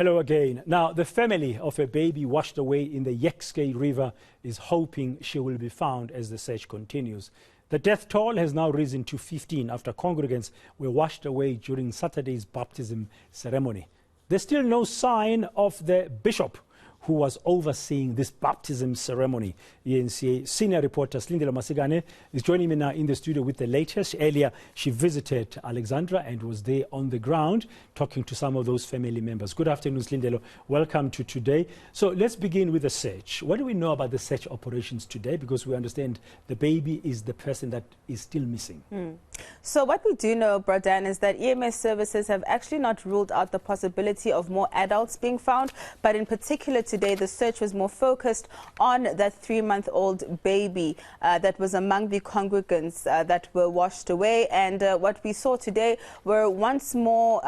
Hello again. Now, the family of a baby washed away in the Jukskei River is hoping she will be found as the search continues. The death toll has now risen to 15 after congregants were washed away during Saturday's baptism ceremony. There's still no sign of the bishop who was overseeing this baptism ceremony. eNCA senior reporter Silindelo Masikane is joining me now in the studio with the latest. Earlier, she visited Alexandra and was there on the ground talking to some of those family members. Good afternoon, Silindelo. Welcome to today. So let's begin with the search. What do we know about the search operations today? Because we understand the baby is the person that is still missing. So what we do know, Bradan, is that EMS services have actually not ruled out the possibility of more adults being found, but in particular today the search was more focused on that 3-month-old baby that was among the congregants that were washed away. And what we saw today were once more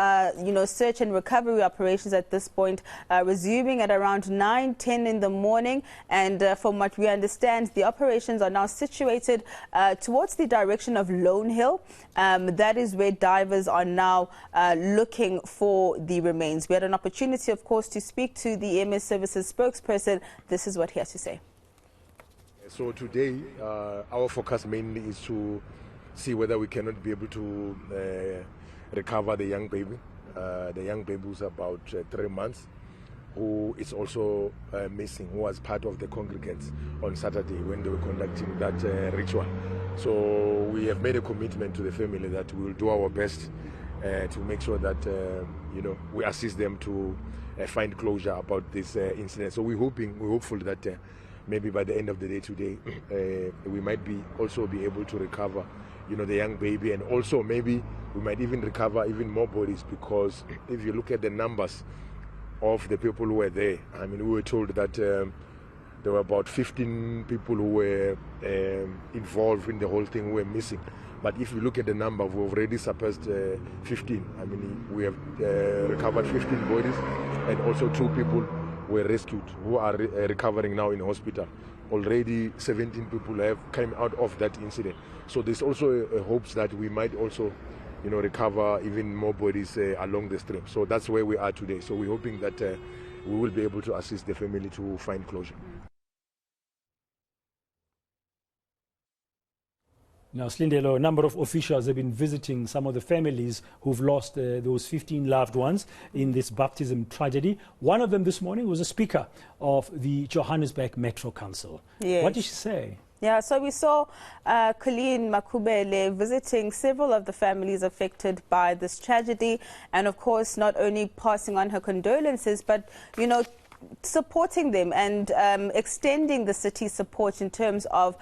search and recovery operations at this point resuming at around 9-10 in the morning. And from what we understand, the operations are now situated towards the direction of Lone Hill. That is where divers are now looking for the remains. We had an opportunity, of course, to speak to the EMS services spokesperson. This is what he has to say. So today, our focus mainly is to see whether we cannot be able to recover the young baby. The young baby was about 3 months, who is also missing, who was part of the congregants on Saturday when they were conducting that ritual. So we have made a commitment to the family that we will do our best to make sure that we assist them to find closure about this incident. So we're hopeful that maybe by the end of the day today we might also be able to recover the young baby, and also maybe we might even recover even more bodies, because if you look at the numbers of the people who were there, I mean, we were told that there were about 15 people who were involved in the whole thing who were missing. But if you look at the number, we've already surpassed 15. I mean, we have recovered 15 bodies, and also 2 people were rescued who are recovering now in hospital. Already 17 people have come out of that incident. So there's also hopes that we might also recover even more bodies along the stream. So that's where we are today. So we're hoping that we will be able to assist the family to find closure. Now, Silindelo, a number of officials have been visiting some of the families who've lost those 15 loved ones in this baptism tragedy. One of them this morning was a speaker of the Johannesburg Metro Council. Yes. What did she say? Yeah, so we saw Colleen Makubele visiting several of the families affected by this tragedy, and of course not only passing on her condolences, but supporting them and extending the city's support in terms of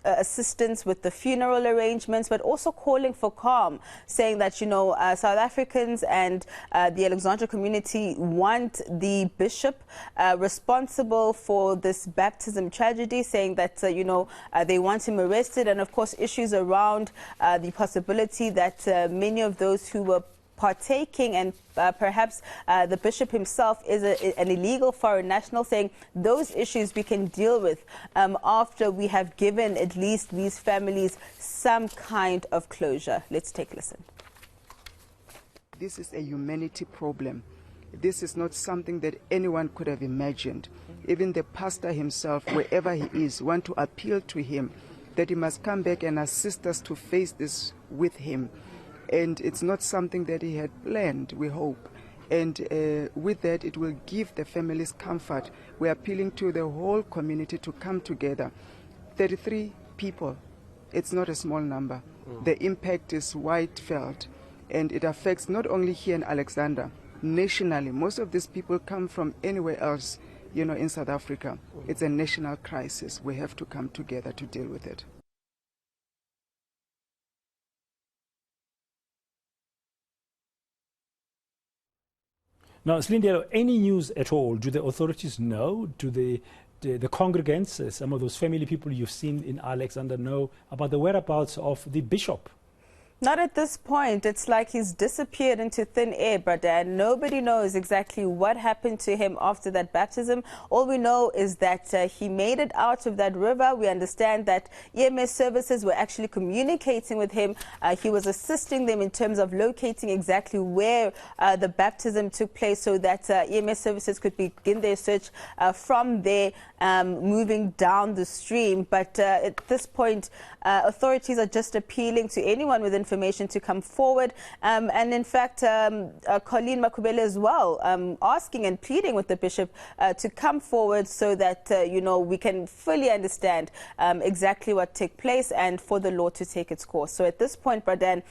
assistance with the funeral arrangements, but also calling for calm, saying that South Africans and the Alexandra community want the bishop responsible for this baptism tragedy, saying that they want him arrested, and of course issues around the possibility that many of those who were partaking and perhaps the bishop himself is an illegal foreign national, saying those issues we can deal with after we have given at least these families some kind of closure. Let's take a listen. This is a humanity problem. This is not something that anyone could have imagined. Even the pastor himself, wherever he is, want to appeal to him that he must come back and assist us to face this with him. And it's not something that he had planned, we hope. And with that, it will give the families comfort. We're appealing to the whole community to come together. 33 people, it's not a small number. The impact is wide felt, and it affects not only here in Alexandra, nationally. Most of these people come from anywhere else, in South Africa. It's a national crisis. We have to come together to deal with it. Now, Silindelo, any news at all? Do the authorities know? Do the congregants, some of those family people you've seen in Alexandra, know about the whereabouts of the bishop? Not at this point. It's like he's disappeared into thin air, brother, and nobody knows exactly what happened to him after that baptism. All we know is that he made it out of that river. We understand that EMS services were actually communicating with him. He was assisting them in terms of locating exactly where the baptism took place so that EMS services could begin their search from there, moving down the stream. But at this point, authorities are just appealing to anyone with information to come forward. And in fact, Colleen Makubele as well, asking and pleading with the bishop to come forward so that, we can fully understand exactly what took place and for the law to take its course. So at this point, Bradan,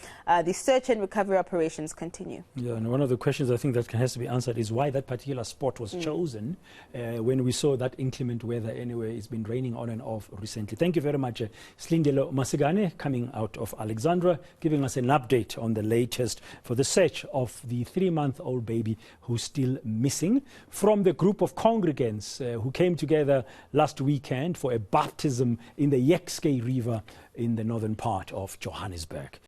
the search and recovery operations continue. Yeah, and one of the questions I think that has to be answered is why that particular spot was chosen when we saw that inclement weather anyway. It's been raining on and off recently. Thank you very much, Silindelo Masikane, coming out of Alexandra, giving us an update on the latest for the search of the 3-month-old baby who's still missing from the group of congregants who came together last weekend for a baptism in the Jukskei River in the northern part of Johannesburg.